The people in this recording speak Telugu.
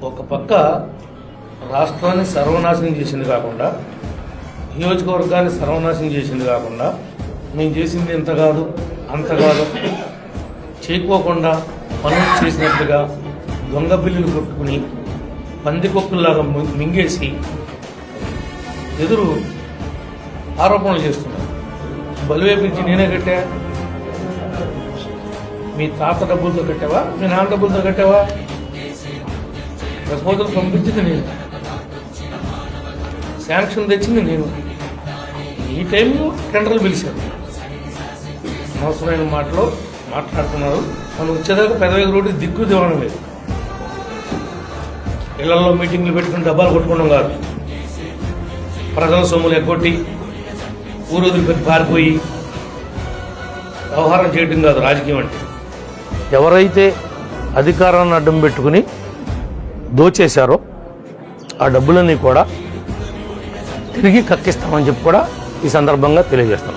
ఒక పక్క రాష్ట్రాన్ని సర్వనాశనం చేసింది కాకుండా, నియోజకవర్గాన్ని సర్వనాశనం చేసింది కాకుండా, మేము చేసింది ఇంత కాదు అంత కాదు చేయకోకుండా పనులు చేసినట్టుగా దొంగ బిల్లులు కొట్టుకుని పందికొక్కుల్లాగా మింగేసి ఎదురు ఆరోపణలు చేస్తున్నారు. బలివేపించి నేనే కట్టా, మీ తాత డబ్బులతో కట్టావా, మీ నాన్న డబ్బులతో కట్టావా? ప్రపోజల్ పంపించింది నేను, శాంక్షన్ తెచ్చింది నేను. ఈ టైంలో టెండర్లు పిలిచాను. అనవసరమైన మాటలు మాట్లాడుతున్నారు. మనం వచ్చేదాకా పెదవేగ రోడ్డు దిక్కు దివడం లేదు. ఇళ్లలో మీటింగ్లు పెట్టుకుని డబ్బాలు కొట్టుకోవడం కాదు, ప్రజల సొమ్ములు ఎగ్గొట్టి ఊరొదిలి పెట్టి పారిపోయి వ్యవహారం చేయడం కాదు రాజకీయం అంటే. ఎవరైతే అధికారాన్ని అడ్డం పెట్టుకుని దోచేశారో ఆ డబ్బులన్నీ కూడా తిరిగి కక్కిస్తామని చెప్పి కూడా ఈ సందర్భంగా తెలియజేస్తాం.